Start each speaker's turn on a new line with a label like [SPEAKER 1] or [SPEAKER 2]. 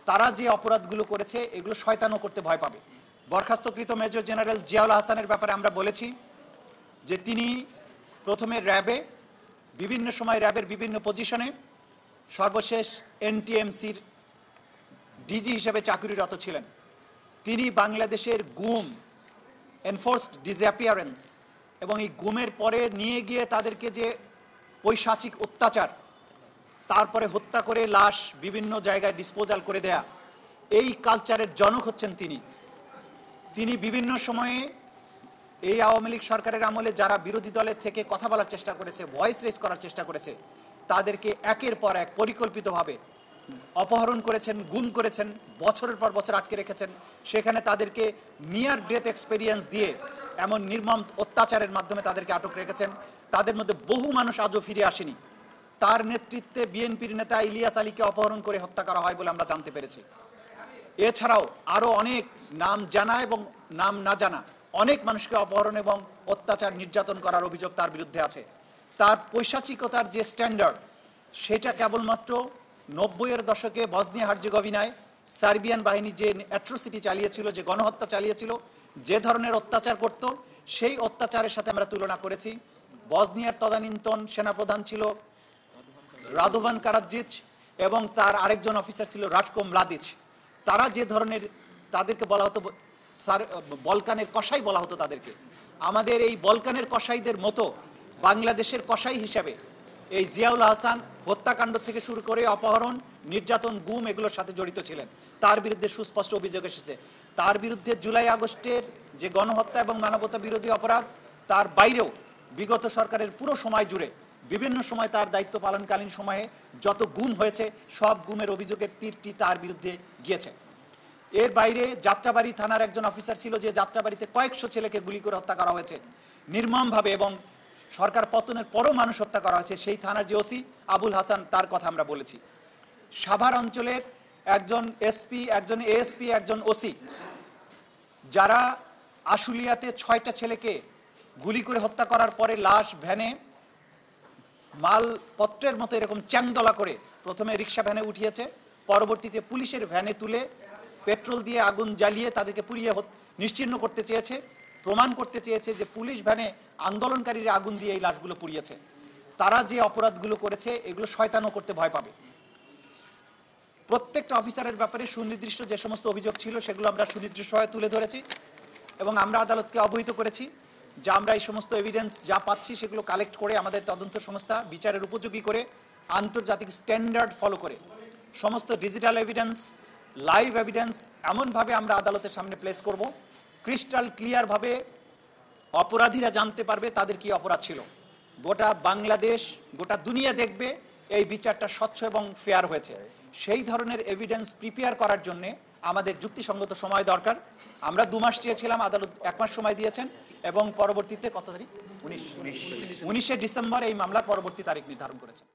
[SPEAKER 1] তারা যে অপরাধগুলো করেছে এগুলো শয়তানও করতে ভয় পাবে। বরখাস্তকৃত মেজর জেনারেল জিয়াউল হাসানের ব্যাপারে আমরা বলেছি যে তিনি প্রথমে র্যাবে, বিভিন্ন সময় র্যাবের বিভিন্ন পজিশনে, সর্বশেষ এনটিএমসির ডিজি হিসেবে চাকরিরত ছিলেন। তিনি বাংলাদেশের গুম, এনফোর্সড ডিসঅ্যাপিয়ারেন্স এবং এই গুমের পরে নিয়ে গিয়ে তাদেরকে যে পৈশাচিক অত্যাচার, তারপরে হত্যা করে লাশ বিভিন্ন জায়গায় ডিসপোজাল করে দেয়া, এই কালচারের জনক হচ্ছেন তিনি। তিনি বিভিন্ন সময়ে এই আওয়ামী লীগ সরকারের আমলে যারা বিরোধী দলের থেকে কথা বলার চেষ্টা করেছে, ভয়েস রেজ করার চেষ্টা করেছে, তাদেরকে একের পর এক পরিকল্পিতভাবে অপহরণ করেছেন, গুম করেছেন, বছরের পর বছর আটকে রেখেছেন। সেখানে তাদেরকে নিয়ার ডেথ এক্সপেরিয়েন্স দিয়ে এমন নির্মম অত্যাচারের মাধ্যমে তাদেরকে আটক রেখেছেন। তাদের মধ্যে বহু মানুষ আজও ফিরে আসেনি। তার নেতৃত্বে বিএনপির নেতা ইলিয়াস আলীকে অপহরণ করে হত্যা করা হয় বলে আমরা জানতে পেরেছি। এছাড়াও আরও অনেক নাম জানা এবং নাম না জানা অনেক মানুষকে অপহরণ এবং অত্যাচার নির্যাতন করার অভিযোগ তার বিরুদ্ধে আছে। তার পৈশাচিকতার যে স্ট্যান্ডার্ড, সেটা কেবলমাত্র 90-এর দশকে বসনিয়া হার্জেগোভিনায় সার্বিয়ান বাহিনী যে অ্যাট্রোসিটি চালিয়েছিল, যে গণহত্যা চালিয়েছিল, যে ধরনের অত্যাচার করত, সেই অত্যাচারের সাথে আমরা তুলনা করেছি। বসনিয়ার তদানীন্তন সেনাপ্রধান ছিল রাদোভান কারাজিচ এবং তার আরেকজন অফিসার ছিল রাটকো মলাদিচ। তারা যে ধরনের, তাদেরকে বলা হতো বলকানের কসাই বলা হতো তাদেরকে। আমাদের এই বলকানের কসাইদের মতো বাংলাদেশের কসাই হিসাবে এই জিয়াউল হাসান হত্যাকাণ্ড থেকে শুরু করে অপহরণ, নির্যাতন, গুম এগুলোর সাথে জড়িত ছিলেন। তার বিরুদ্ধে সুস্পষ্ট অভিযোগ এসেছে। তার বিরুদ্ধে জুলাই আগস্টের যে গণহত্যা এবং মানবতা বিরোধী অপরাধ, তার বাইরেও বিগত সরকারের পুরো সময় জুড়ে বিভিন্ন সময় তার দায়িত্ব পালনকালীন সময়ে যত গুম হয়েছে, সব গুমের অভিযোগের তীরটি তার বিরুদ্ধে গিয়েছে। এর বাইরে যাত্রাবাড়ি থানার একজন অফিসার ছিল, যে যাত্রাবাড়িতে কয়েকশো ছেলেকে গুলি করে হত্যা করা হয়েছে নির্মমভাবে, এবং সরকার পতনের পরও মানুষ হত্যা করা হয়েছে। সেই থানার যে ওসি আবুল হাসান, তার কথা আমরা বলেছি। সাভার অঞ্চলের একজন এসপি, একজন এএসপি, একজন ওসি, যারা আশুলিয়াতে 6টা ছেলেকে গুলি করে হত্যা করার পরে লাশ ভ্যানে মালপত্রের মতো এরকম চ্যাংদলা করে প্রথমে রিক্সা ভ্যানে উঠিয়েছে, পরবর্তীতে পুলিশের ভ্যানে তুলে পেট্রোল দিয়ে আগুন জ্বালিয়ে তাদেরকে পুড়িয়ে নিশ্চিহ্ন করতে চেয়েছে, প্রমাণ করতে চেয়েছে যে পুলিশ ভ্যানে আন্দোলনকারীরা আগুন দিয়ে এই লাশগুলো পুড়িয়েছে। তারা যে অপরাধগুলো করেছে এগুলো শয়তানও করতে ভয় পাবে। প্রত্যেকটা অফিসারের ব্যাপারে সুনির্দিষ্ট যে সমস্ত অভিযোগ ছিল সেগুলো আমরা সুনির্দিষ্টভাবে তুলে ধরেছি এবং আমরা আদালতকে অবহিত করেছি যে আমরা এই সমস্ত এভিডেন্স যা পাচ্ছি সেগুলো কালেক্ট করে আমাদের তদন্ত সংস্থা বিচারের উপযোগী করে আন্তর্জাতিক স্ট্যান্ডার্ড ফলো করে সমস্ত ডিজিটাল এভিডেন্স, লাইভ এভিডেন্স এমনভাবে আমরা আদালতের সামনে প্লেস করব, ক্রিস্টাল ক্লিয়ারভাবে অপরাধীরা জানতে পারবে তাদের কি অপরাধ ছিল। গোটা বাংলাদেশ, গোটা দুনিয়া দেখবে এই বিচারটা স্বচ্ছ এবং ফেয়ার হয়েছে। সেই ধরনের এভিডেন্স প্রিপেয়ার করার জন্যে আমাদের যুক্তিসঙ্গত সময় দরকার। আমরা 2 মাস চেয়েছিলাম, আদালত 1 মাস সময় দিয়েছেন এবং পরবর্তীতে কত তারিখ, 19শে ডিসেম্বর এই মামলার পরবর্তী তারিখ নির্ধারণ করেছেন।